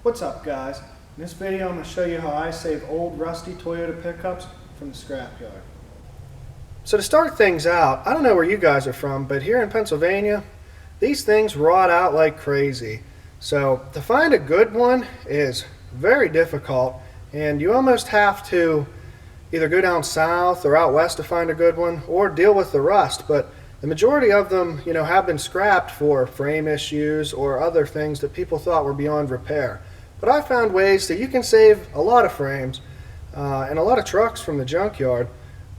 What's up, guys? In this video I'm going to show you how I save old rusty Toyota pickups from the scrapyard. So to start things out, I don't know where you guys are from, but here in Pennsylvania these things rot out like crazy. So to find a good one is very difficult, and you almost have to either go down south or out west to find a good one or deal with the rust. But the majority of them, have been scrapped for frame issues or other things that people thought were beyond repair. But I found ways that you can save a lot of frames and a lot of trucks from the junkyard,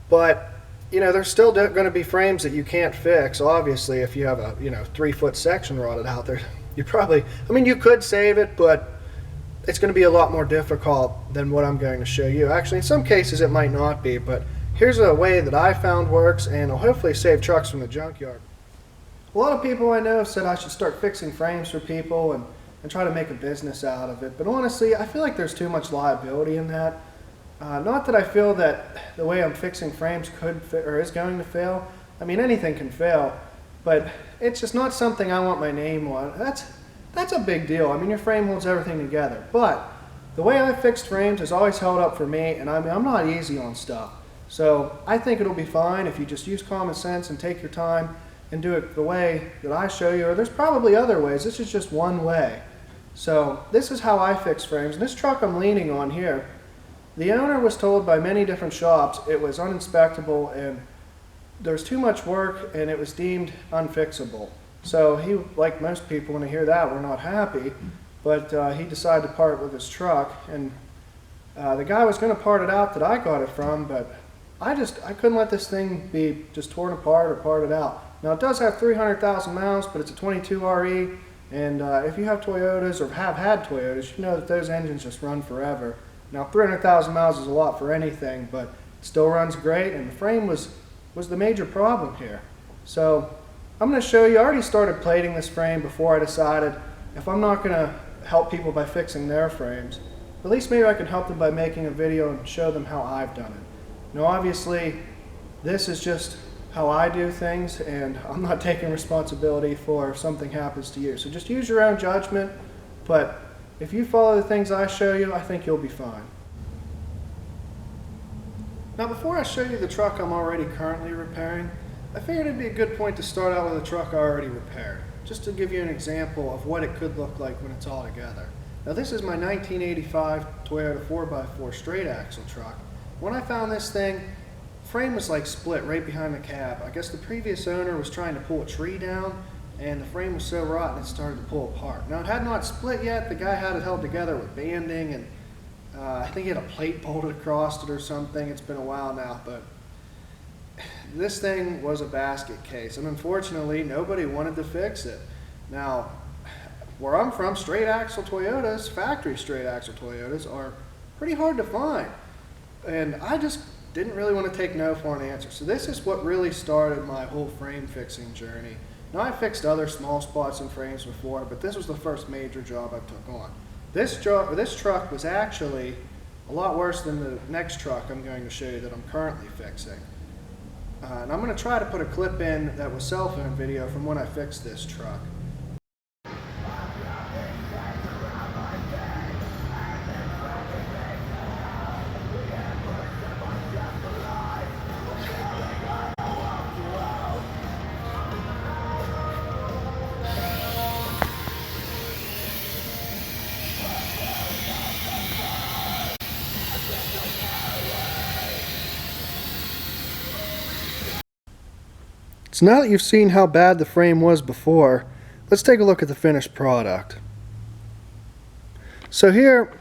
but there's still going to be frames that you can't fix. Obviously, if you have a 3-foot section rotted out there, you could save it, but it's going to be a lot more difficult than what I'm going to show you. Actually, in some cases it might not be, but here's a way that I found works and will hopefully save trucks from the junkyard. A lot of people I know have said I should start fixing frames for people and try to make a business out of it, but honestly I feel like there's too much liability in that. Not that I feel that the way I'm fixing frames is going to fail. Anything can fail, but it's just not something I want my name on. That's a big deal. Your frame holds everything together, but the way I fixed frames has always held up for me, and I'm not easy on stuff. So I think it'll be fine if you just use common sense and take your time and do it the way that I show you, or there's probably other ways. This is just one way. So this is how I fix frames. And this truck I'm leaning on here, the owner was told by many different shops it was uninspectable and there was too much work and it was deemed unfixable. So he, like most people when they hear that, were not happy, but he decided to part with his truck, and the guy was going to part it out that I got it from, but I couldn't let this thing be just torn apart or parted out. Now it does have 300,000 miles, but it's a 22 RE, and if you have Toyotas or have had Toyotas, you know that those engines just run forever. Now 300,000 miles is a lot for anything, but it still runs great, and the frame was the major problem here. So I'm going to show you. I already started plating this frame before I decided if I'm not going to help people by fixing their frames, at least maybe I can help them by making a video and show them how I've done it. Now obviously this is just how I do things, and I'm not taking responsibility for if something happens to you. So just use your own judgment, but if you follow the things I show you, I think you'll be fine. Now before I show you the truck I'm already currently repairing, I figured it'd be a good point to start out with a truck I already repaired, just to give you an example of what it could look like when it's all together. Now this is my 1985 Toyota 4x4 straight axle truck. When I found this thing, frame was like split right behind the cab. I guess the previous owner was trying to pull a tree down, and the frame was so rotten it started to pull apart. Now it had not split yet. The guy had it held together with banding, and I think he had a plate bolted across it or something. It's been a while now, but this thing was a basket case, and unfortunately nobody wanted to fix it. Now where I'm from, straight axle Toyotas, factory straight axle Toyotas, are pretty hard to find, and I just didn't really want to take no for an answer. So this is what really started my whole frame fixing journey. Now I fixed other small spots in frames before, but this was the first major job I took on. This truck was actually a lot worse than the next truck I'm going to show you that I'm currently fixing. And I'm going to try to put a clip in that was cell phone video from when I fixed this truck. So now that you've seen how bad the frame was before, let's take a look at the finished product. So here,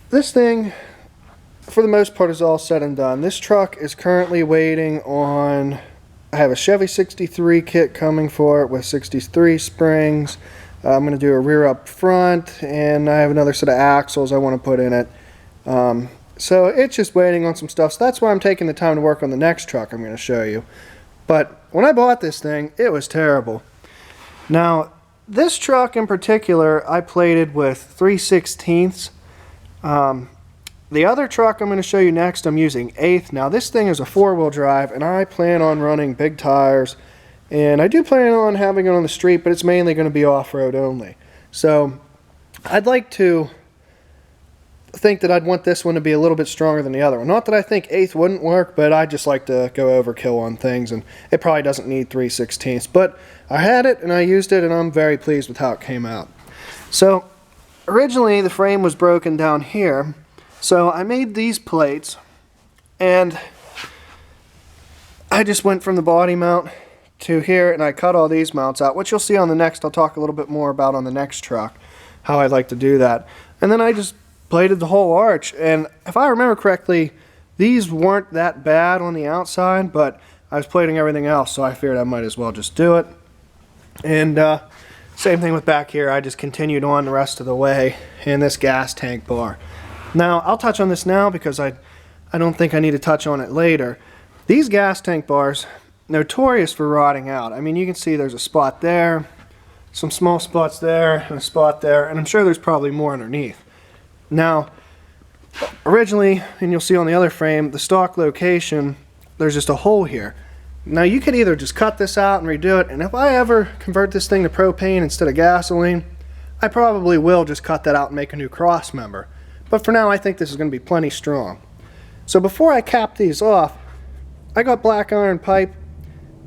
this thing, for the most part, is all said and done. This truck is currently waiting on, I have a Chevy 63 kit coming for it with 63 springs. I'm going to do a rear up front, and I have another set of axles I want to put in it. So it's just waiting on some stuff. So that's why I'm taking the time to work on the next truck I'm going to show you. But when I bought this thing, it was terrible. Now, this truck in particular, I plated with 3/16. The other truck I'm going to show you next, I'm using 1/8. Now, this thing is a 4-wheel drive, and I plan on running big tires. And I do plan on having it on the street, but it's mainly going to be off-road only. So I'd like to think that I'd want this one to be a little bit stronger than the other one. Not that I think 1/8 wouldn't work, but I just like to go overkill on things, and it probably doesn't need 3/16. But I had it and I used it, and I'm very pleased with how it came out. So originally the frame was broken down here, so I made these plates, and I just went from the body mount to here, and I cut all these mounts out, which you'll see on the next. I'll talk a little bit more about on the next truck, how I like to do that. And then I just plated the whole arch, and if I remember correctly, these weren't that bad on the outside, but I was plating everything else, so I figured I might as well just do it. And same thing with back here. I just continued on the rest of the way in this gas tank bar. Now I'll touch on this now because I don't think I need to touch on it later. These gas tank bars, notorious for rotting out. I mean, you can see there's a spot there, some small spots there, and a spot there, and I'm sure there's probably more underneath. Now, originally, and you'll see on the other frame, the stock location, there's just a hole here. Now you could either just cut this out and redo it, and if I ever convert this thing to propane instead of gasoline, I probably will just cut that out and make a new cross member. But for now, I think this is going to be plenty strong. So before I cap these off, I got black iron pipe,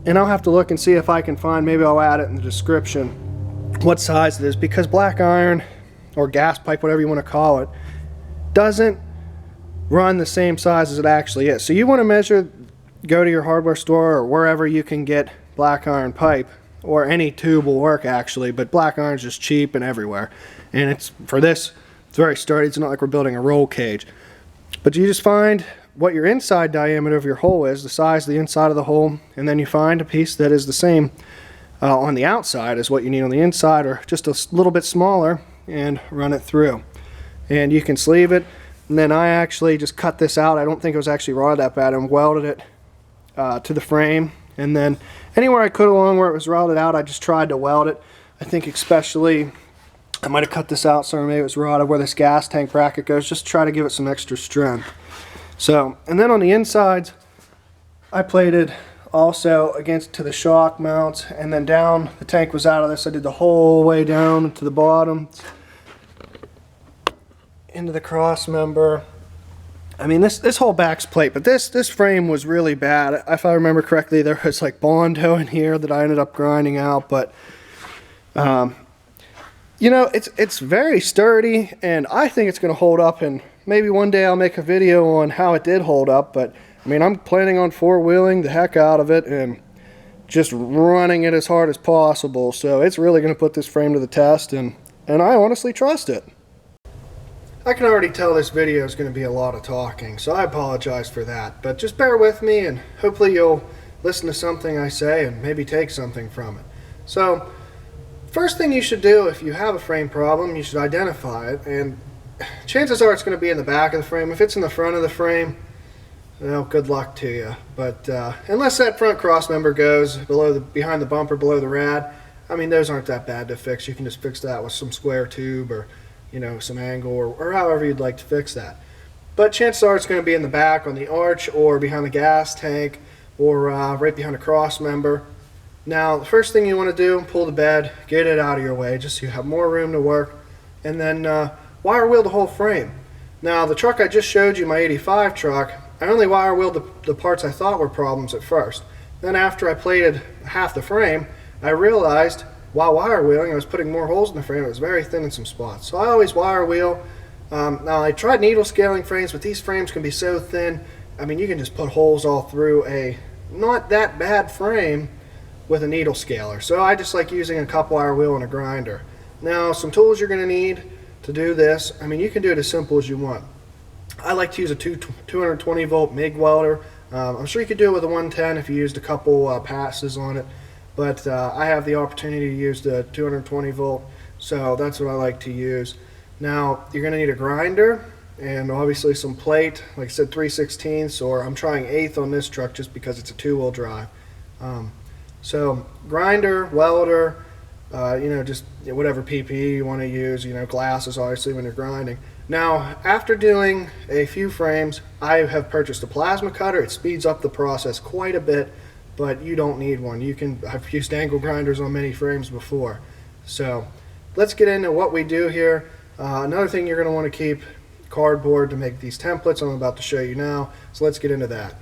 and I'll have to look and see if I can find, maybe I'll add it in the description, what size it is, because black iron, or gas pipe, whatever you want to call it, doesn't run the same size as it actually is. So you want to measure, go to your hardware store or wherever you can get black iron pipe, or any tube will work actually, but black iron's just cheap and everywhere. And it's, for this, it's very sturdy. It's not like we're building a roll cage. But you just find what your inside diameter of your hole is, the size of the inside of the hole, and then you find a piece that is the same on the outside as what you need on the inside, or just a little bit smaller, and run it through. And you can sleeve it, and then I actually just cut this out. I don't think it was actually rotted that bad, and welded it to the frame. And then anywhere I could along where it was rotted out, I just tried to weld it. I think especially, I might have cut this out so maybe it was rotted where this gas tank bracket goes, just try to give it some extra strength. So, and then on the insides, I plated also against to the shock mounts, and then down, the tank was out of this. I did the whole way down to the bottom, into the cross member. I mean, this whole back's plate, but this frame was really bad. If I remember correctly, there was like Bondo in here that I ended up grinding out, but you know, it's very sturdy, and I think it's going to hold up, and maybe one day I'll make a video on how it did hold up. But I mean, I'm planning on four-wheeling the heck out of it and just running it as hard as possible, so it's really going to put this frame to the test, and I honestly trust it. I can already tell this video is going to be a lot of talking, so I apologize for that. But just bear with me, and hopefully you'll listen to something I say and maybe take something from it. So, first thing you should do if you have a frame problem, you should identify it. And chances are it's going to be in the back of the frame. If it's in the front of the frame, well, good luck to you. But unless that front cross member goes behind the bumper, below the rad, I mean, those aren't that bad to fix. You can just fix that with some square tube, or you know, some angle, or however you'd like to fix that. But chances are it's going to be in the back on the arch, or behind the gas tank, or right behind a cross member. Now, the first thing you want to do, pull the bed, get it out of your way, just so you have more room to work, and then wire wheel the whole frame. Now, the truck I just showed you, my 85 truck, I only wire wheeled the parts I thought were problems at first. Then after I plated half the frame, I realized while wire wheeling I was putting more holes in the frame. It was very thin in some spots. So I always wire wheel. Now, I tried needle scaling frames, but these frames can be so thin, I mean, you can just put holes all through a not that bad frame with a needle scaler. So I just like using a cup wire wheel and a grinder. Now, some tools you're going to need to do this, I mean, you can do it as simple as you want. I like to use a 220 volt MIG welder. I'm sure you could do it with a 110 if you used a couple passes on it, but I have the opportunity to use the 220 volt, so that's what I like to use. Now, you're going to need a grinder and obviously some plate, like I said, 3/16, or I'm trying 1/8 on this truck just because it's a two-wheel drive. So grinder, welder, you know, just whatever PPE you want to use, you know, glasses obviously when you're grinding. Now, after doing a few frames, I have purchased a plasma cutter. It speeds up the process quite a bit, but you don't need one. I've used angle grinders on many frames before. So let's get into what we do here. Another thing you're going to want to keep cardboard to make these templates I'm about to show you now. So let's get into that.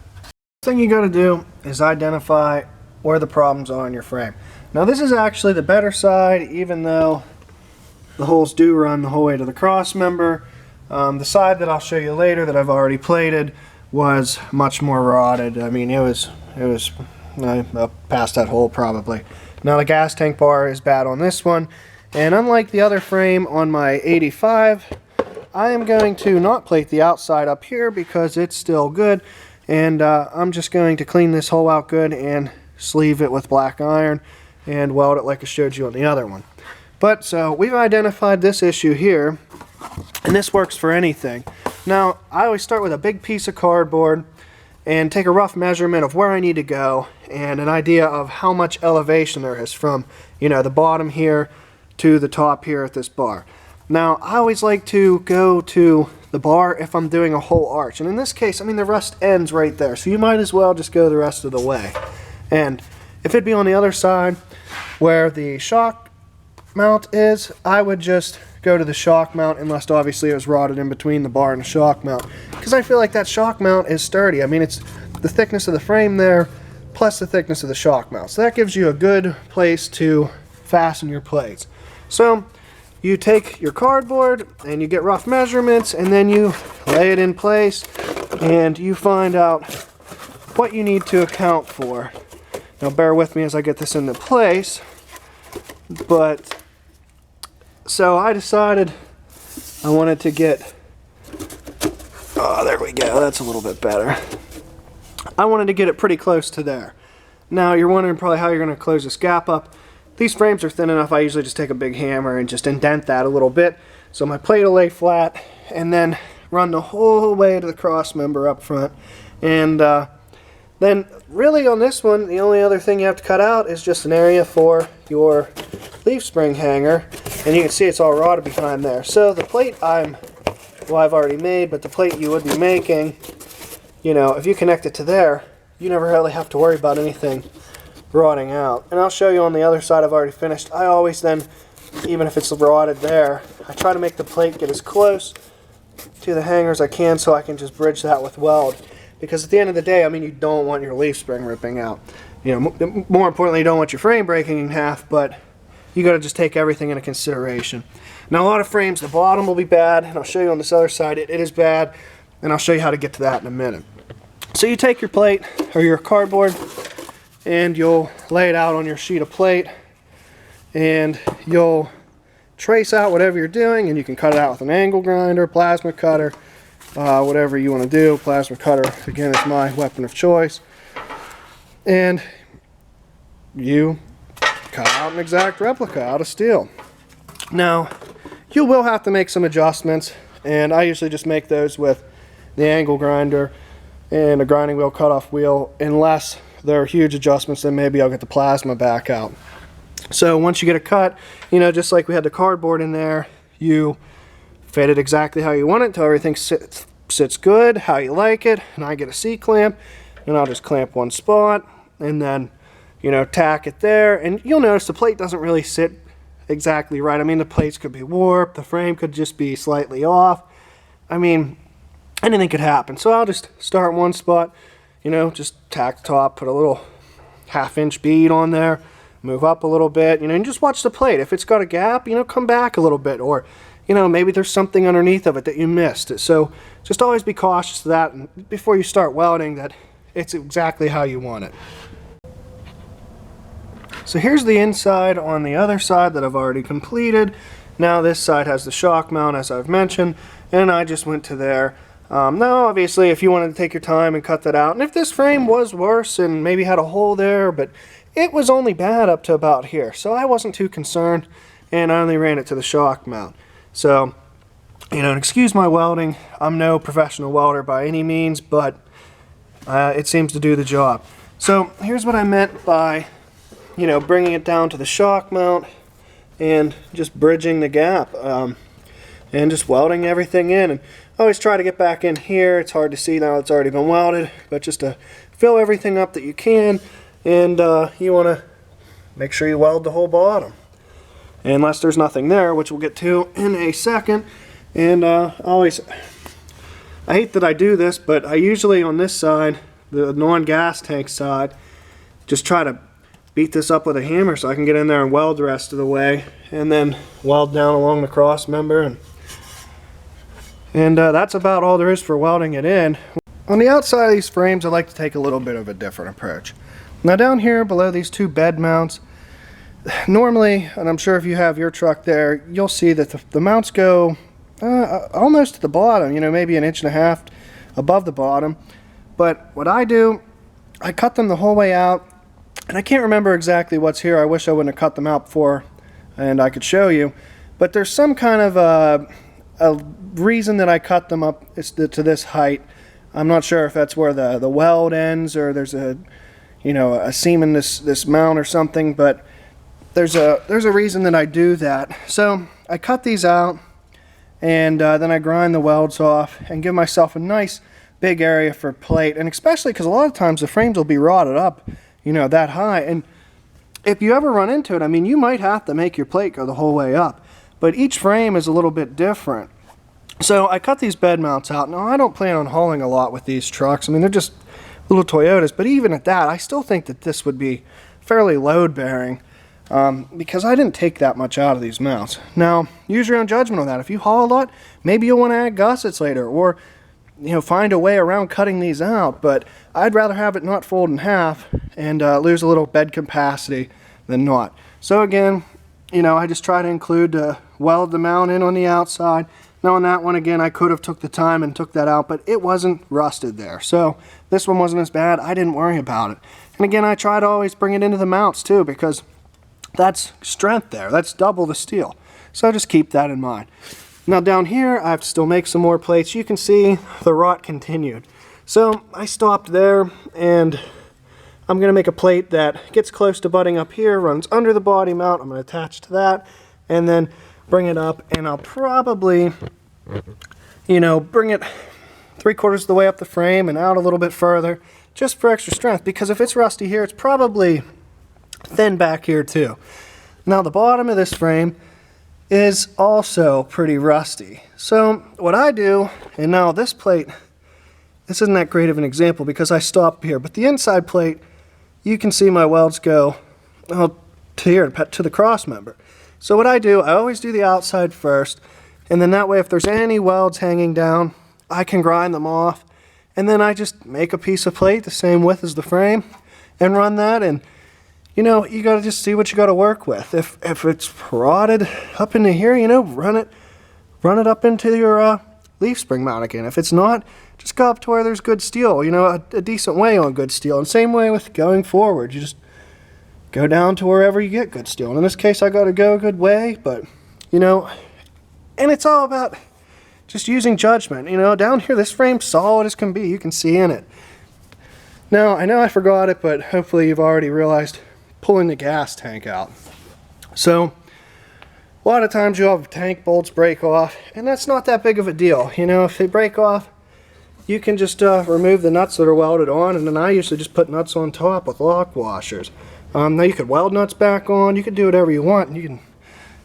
The thing you got to do is identify where the problems are in your frame. Now this is actually the better side, even though the holes do run the whole way to the cross member. The side that I'll show you later that I've already plated was much more rotted. I mean, it was past that hole probably. Now the gas tank bar is bad on this one, and unlike the other frame on my 85, I am going to not plate the outside up here because it's still good, and I'm just going to clean this hole out good and sleeve it with black iron and weld it like I showed you on the other one. But so we've identified this issue here, and this works for anything. Now I always start with a big piece of cardboard and take a rough measurement of where I need to go and an idea of how much elevation there is from, you know, the bottom here to the top here at this bar. Now I always like to go to the bar if I'm doing a whole arch, and in this case, I mean, the rust ends right there, so you might as well just go the rest of the way. And if it'd be on the other side where the shock mount is, I would just go to the shock mount, unless obviously it was rotted in between the bar and the shock mount, because I feel like that shock mount is sturdy. I mean, it's the thickness of the frame there plus the thickness of the shock mount, so that gives you a good place to fasten your plates. So you take your cardboard and you get rough measurements, and then you lay it in place and you find out what you need to account for. Now bear with me as I get this into place. But so I decided I wanted to get, oh, there we go, that's a little bit better. I wanted to get it pretty close to there. Now you're wondering probably how you're going to close this gap up. These frames are thin enough, I usually just take a big hammer and just indent that a little bit so my plate will lay flat, and then run the whole way to the cross member up front. And then really on this one, the only other thing you have to cut out is just an area for your leaf spring hanger, and you can see it's all rotted behind there. So the plate I've already made, but the plate you would be making, you know, if you connect it to there, you never really have to worry about anything rotting out. And I'll show you on the other side I've already finished. I always then, even if it's rotted there, I try to make the plate get as close to the hanger as I can so I can just bridge that with weld. Because at the end of the day, I mean, you don't want your leaf spring ripping out. You know, more importantly, you don't want your frame breaking in half, but you got to just take everything into consideration. Now, a lot of frames, the bottom will be bad, and I'll show you on this other side, it is bad, and I'll show you how to get to that in a minute. So you take your plate, or your cardboard, and you'll lay it out on your sheet of plate, and you'll trace out whatever you're doing, and you can cut it out with an angle grinder, plasma cutter, whatever you want to do. Plasma cutter, again, is my weapon of choice. And you cut out an exact replica out of steel. Now, you will have to make some adjustments, and I usually just make those with the angle grinder and a grinding wheel cutoff wheel. Unless there are huge adjustments, then maybe I'll get the plasma back out. So once you get a cut, you know, just like we had the cardboard in there, you fit it exactly how you want it until everything sits good, how you like it. And I get a C-clamp, and I'll just clamp one spot, and then, you know, tack it there. And you'll notice the plate doesn't really sit exactly right. I mean, the plates could be warped, the frame could just be slightly off. I mean, anything could happen. So I'll just start one spot, you know, just tack the top, put a little half-inch bead on there, move up a little bit, you know, and just watch the plate. If it's got a gap, you know, come back a little bit, or, you know, maybe there's something underneath of it that you missed. So just always be cautious of that, and before you start welding, that it's exactly how you want it. So here's the inside on the other side that I've already completed. Now this side has the shock mount, as I've mentioned, and I just went to there. Now obviously if you wanted to take your time and cut that out, and if this frame was worse and maybe had a hole there, but it was only bad up to about here, so I wasn't too concerned, and I only ran it to the shock mount. So, you know, excuse my welding, I'm no professional welder by any means, but it seems to do the job. So here's what I meant by, you know, bringing it down to the shock mount and just bridging the gap, and just welding everything in. And I always try to get back in here. It's hard to see now it's already been welded, but just to fill everything up that you can, and you want to make sure you weld the whole bottom. unless there's nothing there, which we'll get to in a second. And I hate that I do this, but I usually on this side, the non-gas tank side, just try to beat this up with a hammer so I can get in there and weld the rest of the way, and then weld down along the cross member, and that's about all there is for welding it in. On the outside of these frames, I like to take a little bit of a different approach. Now down here below these two bed mounts, normally, and I'm sure if you have your truck there, you'll see that the mounts go almost to the bottom, you know, maybe 1.5 inches above the bottom. But what I do, I cut them the whole way out, and I can't remember exactly what's here. I wish I wouldn't have cut them out before and I could show you, but there's some kind of a reason that I cut them up to this height. I'm not sure if that's where the weld ends, or there's a seam in this mount or something, but there's a reason that I do that. So I cut these out, and then I grind the welds off and give myself a nice big area for plate, and especially because a lot of times the frames will be rotted up, you know, that high, and if you ever run into it, I mean, you might have to make your plate go the whole way up, but each frame is a little bit different. So I cut these bed mounts out. Now, I don't plan on hauling a lot with these trucks. I mean, they're just little Toyotas, but even at that, I still think that this would be fairly load bearing, because I didn't take that much out of these mounts. Now, use your own judgment on that. If you haul a lot, maybe you'll want to add gussets later, or find a way around cutting these out, but I'd rather have it not fold in half and lose a little bed capacity than not. So again, I just try to include weld the mount in on the outside. Now on that one, again, I could have took the time and took that out, but it wasn't rusted there. So this one wasn't as bad. I didn't worry about it. And again, I try to always bring it into the mounts too, because that's strength there. That's double the steel. So just keep that in mind. Now down here, I have to still make some more plates. You can see the rot continued. So I stopped there, and I'm going to make a plate that gets close to butting up here, runs under the body mount. I'm going to attach to that, and then bring it up, and I'll probably, bring it 3/4 of the way up the frame and out a little bit further, just for extra strength, because if it's rusty here, it's probably thin back here too. Now the bottom of this frame is also pretty rusty. So what I do, and now this plate, this isn't that great of an example because I stopped here, but the inside plate, you can see my welds go to here, to the cross member. So what I do, I always do the outside first, and then that way if there's any welds hanging down, I can grind them off, and then I just make a piece of plate the same width as the frame and run that, and you got to just see what you got to work with. If it's rotted up into here, run it up into your leaf spring mount again. If it's not, just go up to where there's good steel, a decent way on good steel. And same way with going forward, you just go down to wherever you get good steel. And in this case, I got to go a good way, but and it's all about just using judgment. Down here, this frame's solid as can be. You can see in it. Now, I know I forgot it, but hopefully you've already realized pulling the gas tank out. So a lot of times you'll have tank bolts break off, and that's not that big of a deal. If they break off, you can just remove the nuts that are welded on, and then I usually just put nuts on top with lock washers. Now you could weld nuts back on, you can do whatever you want, you can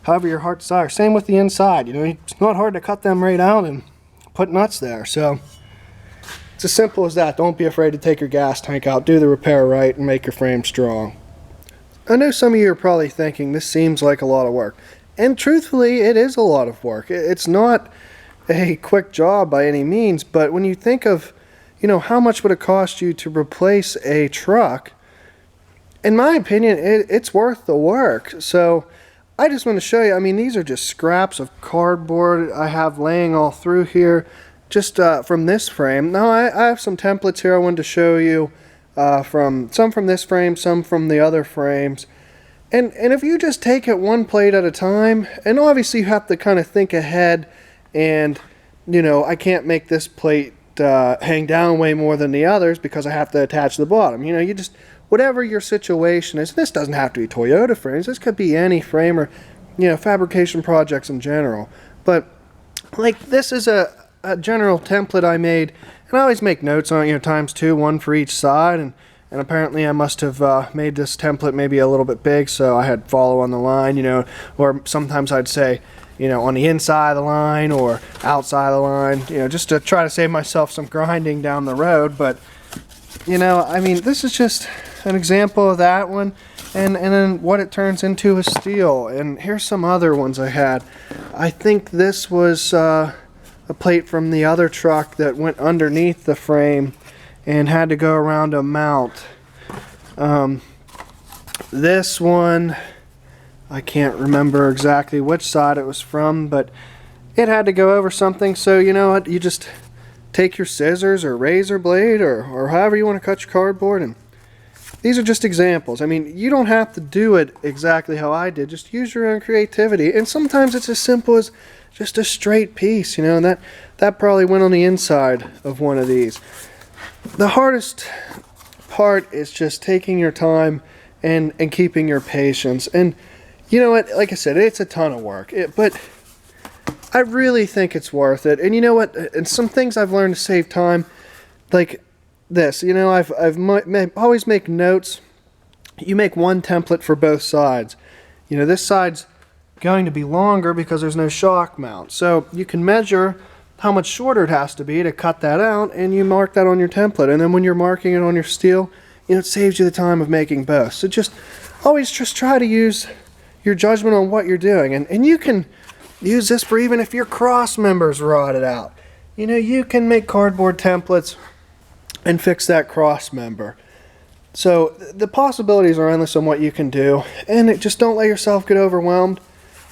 however your heart desires. Same with the inside, it's not hard to cut them right out and put nuts there. So it's as simple as that. Don't be afraid to take your gas tank out, do the repair right, and make your frame strong. I know some of you are probably thinking this seems like a lot of work, and truthfully it is a lot of work. It's not a quick job by any means, but when you think of how much would it cost you to replace a truck, in my opinion it's worth the work. So I just want to show you, these are just scraps of cardboard I have laying all through here, just from this frame. Now I have some templates here I wanted to show you, some from this frame, some from the other frames, and if you just take it one plate at a time, and obviously you have to kind of think ahead, and I can't make this plate hang down way more than the others because I have to attach the bottom. You just, whatever your situation is, this doesn't have to be Toyota frames, this could be any frame, or fabrication projects in general, but like this is a general template I made. And I always make notes on it, times 2, 1 for each side, and and apparently I must have made this template maybe a little bit big, so I had follow on the line, you know, or sometimes I'd say, you know, on the inside of the line or outside of the line, you know, just to try to save myself some grinding down the road. But, you know, I mean, this is just an example of that one, and then what it turns into is steel. And here's some other ones I had. I think this was a plate from the other truck that went underneath the frame and had to go around a mount. This one, I can't remember exactly which side it was from, but it had to go over something. So you know what, you just take your scissors or razor blade or however you want to cut your cardboard, and these are just examples. I mean, you don't have to do it exactly how I did. Just use your own creativity. And sometimes it's as simple as just a straight piece, you know, and that probably went on the inside of one of these. The hardest part is just taking your time and keeping your patience. And you know what, like I said, it's a ton of work, but I really think it's worth it. And you know what, and some things I've learned to save time, like this, you know, I've always make notes. You make one template for both sides. You know, this side's going to be longer because there's no shock mount, so you can measure how much shorter it has to be to cut that out, and you mark that on your template. And then when you're marking it on your steel, you know, it saves you the time of making both. So just always just try to use your judgment on what you're doing, and you can use this for even if your cross members rotted out. You know, you can make cardboard templates and fix that cross member. So the possibilities are endless on what you can do, and just don't let yourself get overwhelmed,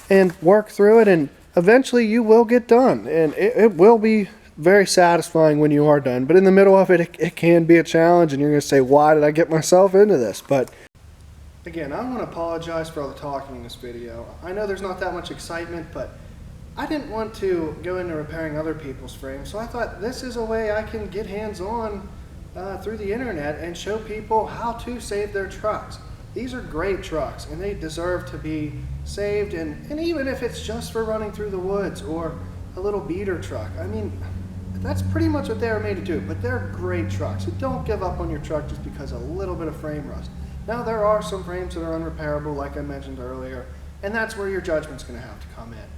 and work through it, and eventually you will get done, and it will be very satisfying when you are done. But in the middle of it, it can be a challenge, and you're going to say, why did I get myself into this? But again, I want to apologize for all the talking in this video. I know there's not that much excitement, but I didn't want to go into repairing other people's frames, so I thought this is a way I can get hands-on through the internet and show people how to save their trucks. These are great trucks, and they deserve to be saved, and even if it's just for running through the woods or a little beater truck, I mean, that's pretty much what they were made to do. But they're great trucks, so don't give up on your truck just because of a little bit of frame rust. Now, there are some frames that are unrepairable, like I mentioned earlier, and that's where your judgment's going to have to come in.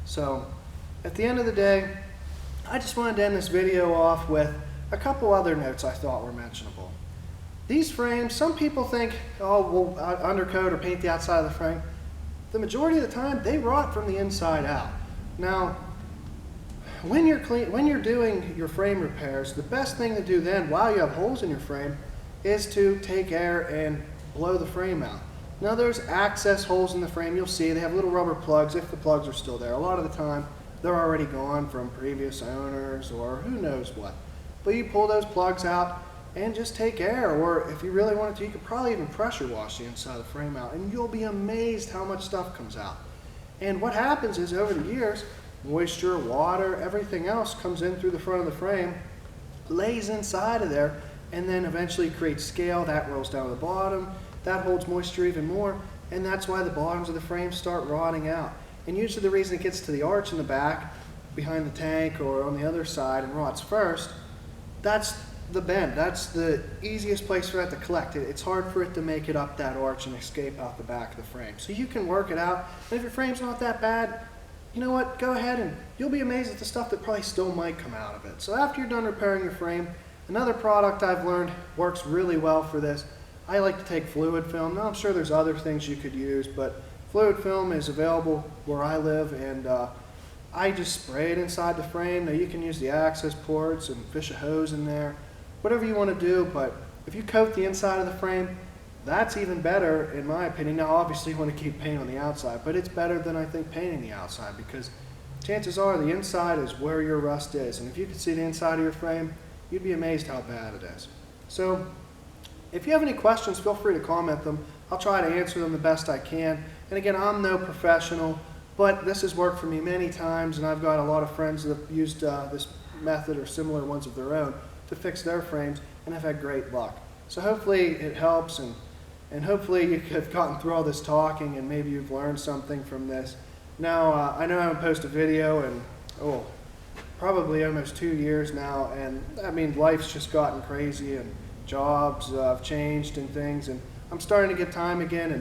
So at the end of the day, I just wanted to end this video off with a couple other notes I thought were mentionable. These frames, some people think, oh, we'll undercoat or paint the outside of the frame. The majority of the time, they rot from the inside out. Now, when you're doing your frame repairs, the best thing to do then, while you have holes in your frame, is to take air and blow the frame out. Now, there's access holes in the frame. You'll see they have little rubber plugs, if the plugs are still there. A lot of the time, they're already gone from previous owners or who knows what. But you pull those plugs out and just take air, or if you really wanted to, you could probably even pressure wash the inside of the frame out, and you'll be amazed how much stuff comes out. And what happens is, over the years, moisture, water, everything else comes in through the front of the frame, lays inside of there, and then eventually creates scale. That rolls down to the bottom, that holds moisture even more, and that's why the bottoms of the frame start rotting out. And usually the reason it gets to the arch in the back, behind the tank or on the other side, and rots first, that's the bend. That's the easiest place for that to collect. It's hard for it to make it up that arch and escape out the back of the frame. So you can work it out, and if your frame's not that bad, you know what, go ahead and you'll be amazed at the stuff that probably still might come out of it. So after you're done repairing your frame, another product I've learned works really well for this. I like to take fluid film. Now, I'm sure there's other things you could use, but fluid film is available where I live, and I just spray it inside the frame. Now, you can use the access ports and fish a hose in there, whatever you want to do, but if you coat the inside of the frame, that's even better in my opinion. Now, obviously you want to keep paint on the outside, but it's better than I think painting the outside, because chances are the inside is where your rust is, and if you could see the inside of your frame, you'd be amazed how bad it is. So if you have any questions, feel free to comment them. I'll try to answer them the best I can. And again, I'm no professional, but this has worked for me many times, and I've got a lot of friends that have used this method or similar ones of their own to fix their frames, and have had great luck. So hopefully it helps, and hopefully you have gotten through all this talking, and maybe you've learned something from this. Now, I know I haven't posted a video in, probably almost 2 years now, and I mean, life's just gotten crazy, and jobs have changed and things, and I'm starting to get time again,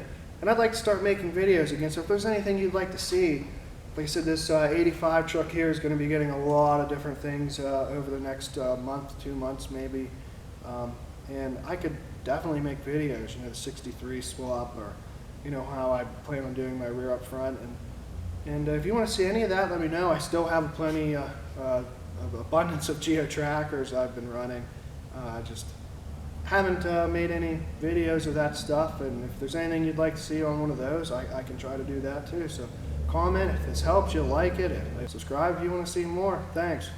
and I'd like to start making videos again. So if there's anything you'd like to see, like I said, this 85 truck here is going to be getting a lot of different things over the next month, 2 months maybe, and I could definitely make videos, you know, the 63 swap, or you know, how I plan on doing my rear up front, and if you want to see any of that, let me know. I still have plenty of abundance of geo trackers I've been running. I just haven't made any videos of that stuff, and if there's anything you'd like to see on one of those, I can try to do that too. So comment if this helps you, like it, and subscribe if you want to see more. Thanks.